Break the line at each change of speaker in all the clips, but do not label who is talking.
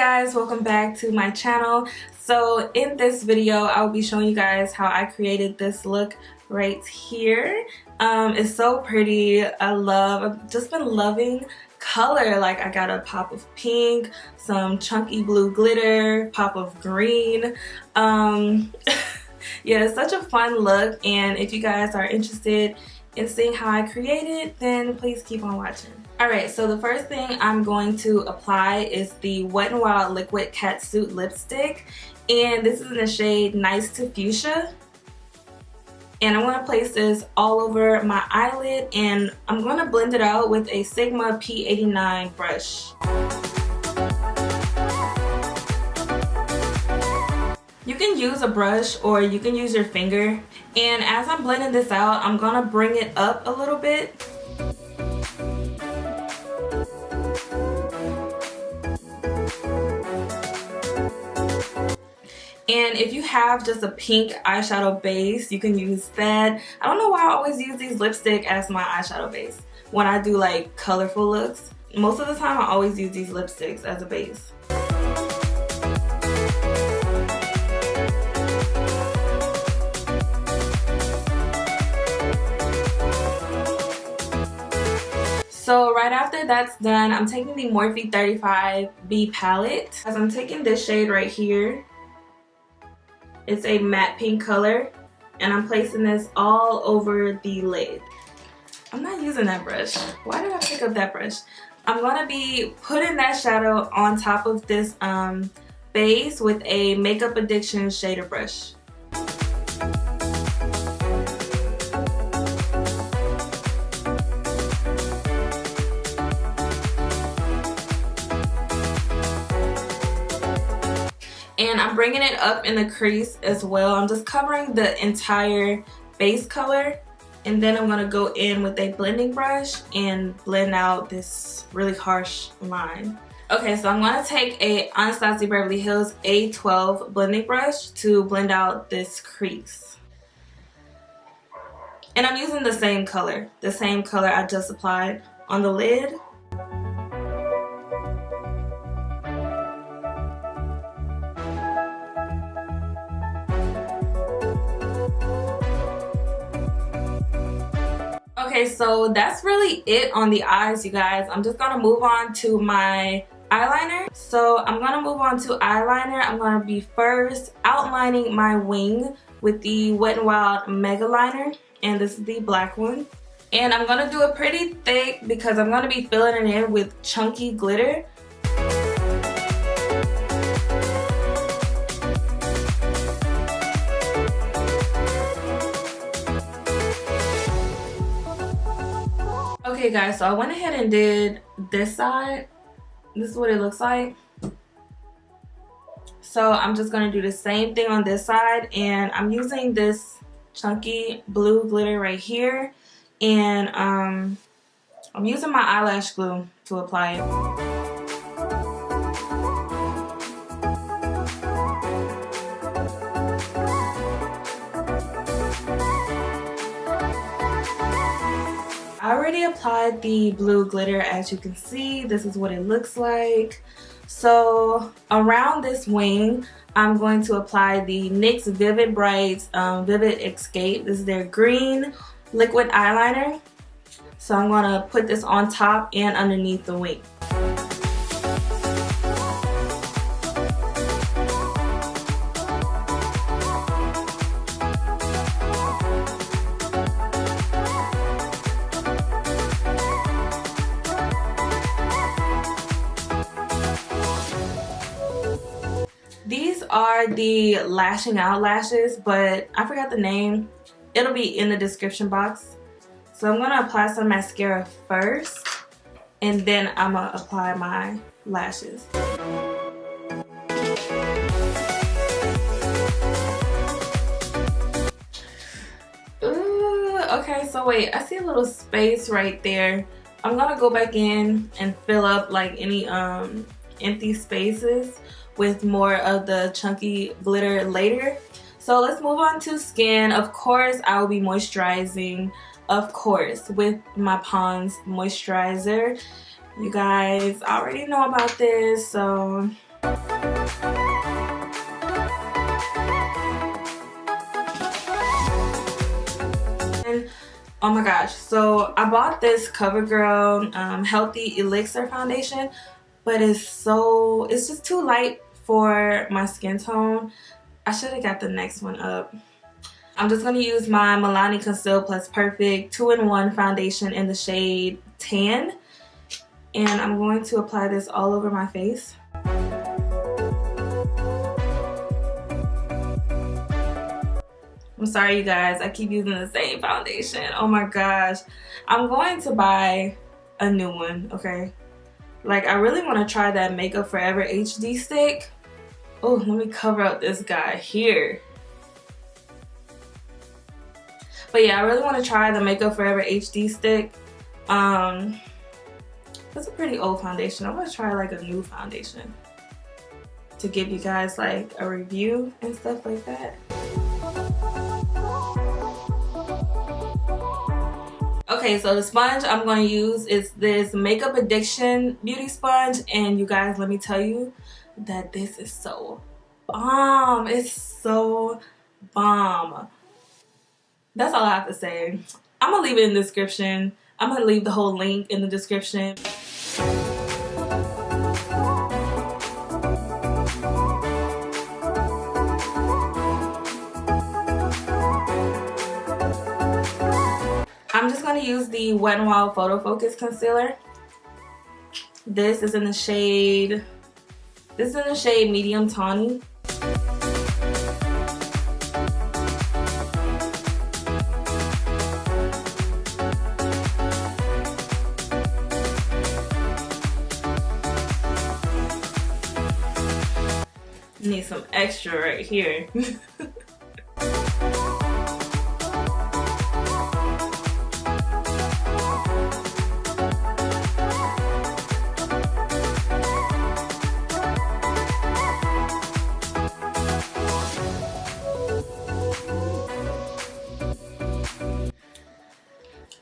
guys, welcome back to my channel. So in this video I'll be showing you guys how I created this look right here. It's so pretty. I've just been loving color. Like, I got a pop of pink, some chunky blue glitter, pop of green. Yeah, it's such a fun look, and if you guys are interested in seeing how I create it, then please keep on watching. Alright, so the first thing I'm going to apply is the Wet n Wild Liquid Catsuit Lipstick, and this is in the shade Nice to Fuchsia. And I'm going to place this all over my eyelid, and I'm going to blend it out with a Sigma P89 brush. You can use a brush or you can use your finger, and as I'm blending this out, I'm going to bring it up a little bit. And if you have just a pink eyeshadow base, you can use that. I don't know why I always use these lipstick as my eyeshadow base when I do like colorful looks. Most of the time I always use these lipsticks as a base. So right after that's done, I'm taking the Morphe 35B palette. As I'm taking this shade right here, it's a matte pink color, and I'm placing this all over the lid. I'm not using that brush. Why did I pick up that brush? I'm gonna be putting that shadow on top of this base with a Makeup Addiction shader brush. And I'm bringing it up in the crease as well. I'm just covering the entire base color, and then I'm going to go in with a blending brush and blend out this really harsh line. Okay, so I'm going to take a Anastasia Beverly Hills A12 blending brush to blend out this crease. And I'm using the same color I just applied on the lid. Okay, so that's really it on the eyes, you guys. I'm just gonna move on to my eyeliner. So I'm gonna move on to eyeliner. I'm gonna be first outlining my wing with the Wet n Wild Mega Liner, and this is the black one. And I'm gonna do it pretty thick because I'm gonna be filling it in with chunky glitter. Okay guys, so I went ahead and did this side. This is what it looks like. So I'm just going to do the same thing on this side, and I'm using this chunky blue glitter right here, and I'm using my eyelash glue to apply it. I already applied the blue glitter, as you can see. This is what it looks like. So around this wing, I'm going to apply the NYX Vivid Brights Vivid Escape. This is their green liquid eyeliner. So I'm going to put this on top and underneath the wing. These are the Lashing Out lashes, but I forgot the name. It'll be in the description box. So I'm going to apply some mascara first, and then I'm going to apply my lashes. Ooh, okay, so wait, I see a little space right there. I'm going to go back in and fill up like any empty spaces with more of the chunky glitter later. So let's move on to skin. Of course, I will be moisturizing, of course, with my Pond's moisturizer. You guys already know about this, so Oh my gosh, so I bought this CoverGirl Healthy Elixir foundation, but it's just too light for my skin tone. I should have got the next one up. I'm just going to use my Milani Conceal Plus Perfect 2-in-1 foundation in the shade Tan, and I'm going to apply this all over my face. I'm sorry you guys, I keep using the same foundation. Oh my gosh. I'm going to buy a new one, okay? Like, I really want to try that Makeup Forever HD stick. Oh, let me cover up this guy here. But yeah, I really want to try the Makeup Forever HD stick. It's a pretty old foundation. I want to try like a new foundation to give you guys like a review and stuff like that. Okay, so the sponge I'm going to use is this Makeup Addiction beauty sponge, and you guys, let me tell you that this is so bomb. It's so bomb. That's all I have to say. I'm gonna leave it in the description. I'm gonna leave the whole link in the description. I'm just going to use the Wet n Wild Photofocus concealer. This is in the shade Medium Tawny. Need some extra right here.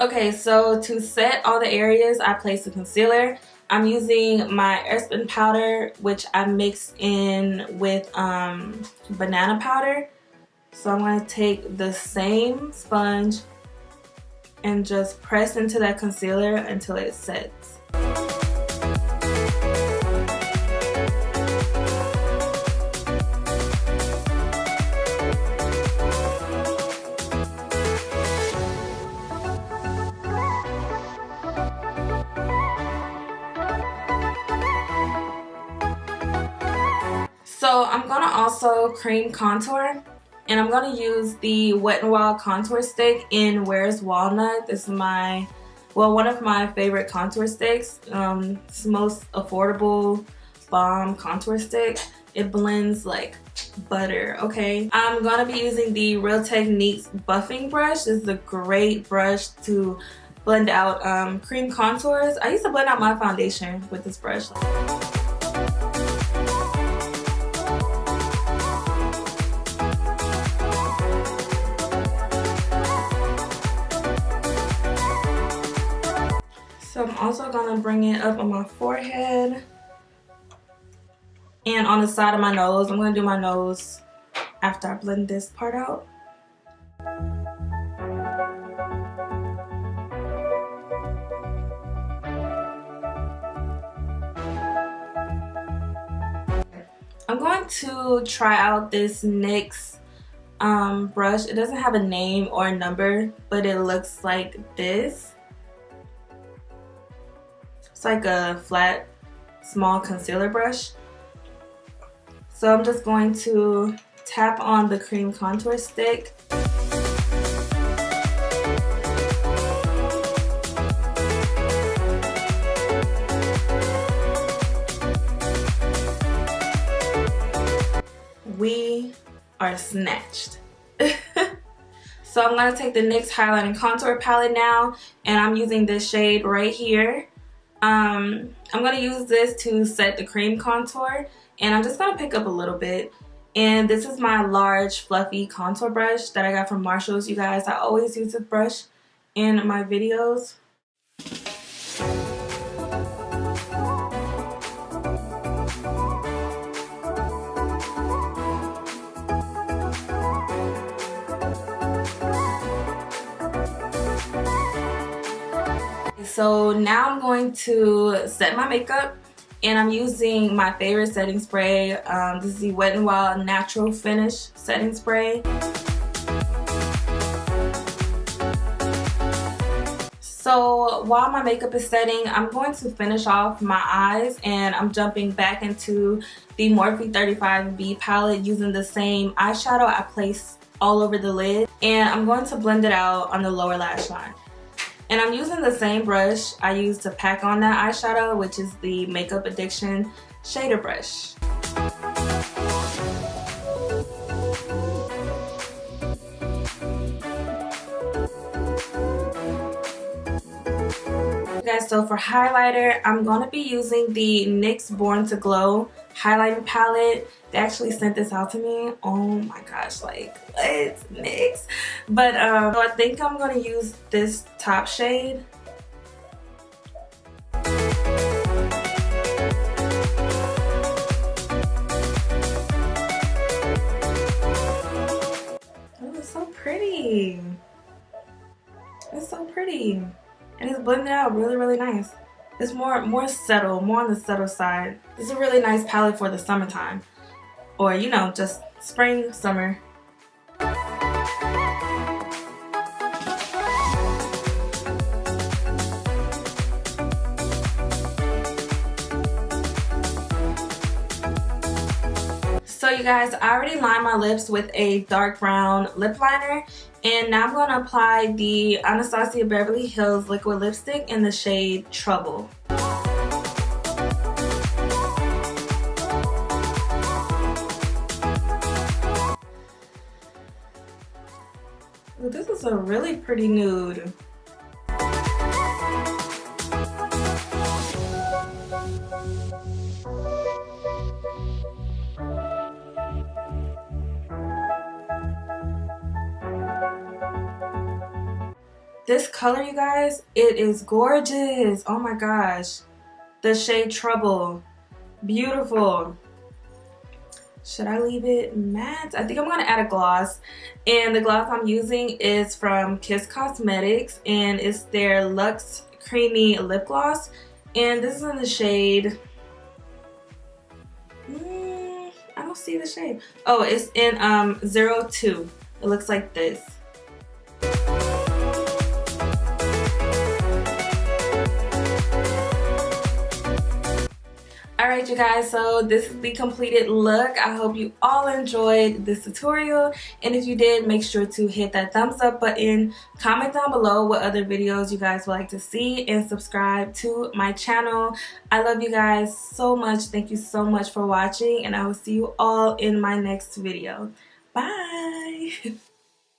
Okay, so to set all the areas I place the concealer, I'm using my Airspun powder, which I mixed in with banana powder. So I'm going to take the same sponge and just press into that concealer until it sets. So I'm going to also cream contour, and I'm going to use the Wet n Wild contour stick in Where's Walnut. This is one of my favorite contour sticks. It's the most affordable bomb contour stick. It blends like butter, okay? I'm going to be using the Real Techniques buffing brush. This is a great brush to blend out cream contours. I used to blend out my foundation with this brush. So I'm also going to bring it up on my forehead and on the side of my nose. I'm going to do my nose after I blend this part out. I'm going to try out this NYX brush. It doesn't have a name or a number, but it looks like this. It's like a flat, small concealer brush. So I'm just going to tap on the cream contour stick. We are snatched. So I'm going to take the NYX Highlight and Contour palette now, and I'm using this shade right here. I'm going to use this to set the cream contour, and I'm just going to pick up a little bit. And this is my large fluffy contour brush that I got from Marshall's, you guys. I always use this brush in my videos. so now I'm going to set my makeup, and I'm using my favorite setting spray. This is the Wet n Wild Natural Finish setting spray. So while my makeup is setting, I'm going to finish off my eyes, and I'm jumping back into the Morphe 35B palette using the same eyeshadow I placed all over the lid, and I'm going to blend it out on the lower lash line. And I'm using the same brush I used to pack on that eyeshadow, which is the Makeup Addiction shader brush. Guys, so for highlighter, I'm going to be using the NYX Born to Glow highlighting palette. They actually sent this out to me. Oh my gosh, like, what? NYX? But so I think I'm going to use this top shade. Oh, it's so pretty. It's so pretty. And it's blended out really, really nice. It's more subtle, more on the subtle side. It's a really nice palette for the summertime. Or, you know, just spring, summer. So you guys, I already lined my lips with a dark brown lip liner, and now I'm going to apply the Anastasia Beverly Hills liquid lipstick in the shade Trouble. Ooh, this is a really pretty nude. This color, you guys, it is gorgeous. Oh my gosh. The shade Trouble. Beautiful. Should I leave it matte? I think I'm going to add a gloss. And the gloss I'm using is from Kiss Cosmetics, and it's their Luxe Creamy Lip Gloss. And this is in the shade... I don't see the shade. Oh, it's in 02. It looks like this. Alright you guys, so this is the completed look. I hope you all enjoyed this tutorial, and if you did, make sure to hit that thumbs up button, comment down below what other videos you guys would like to see, and subscribe to my channel. I love you guys so much. Thank you so much for watching, and I will see you all in my next video. Bye!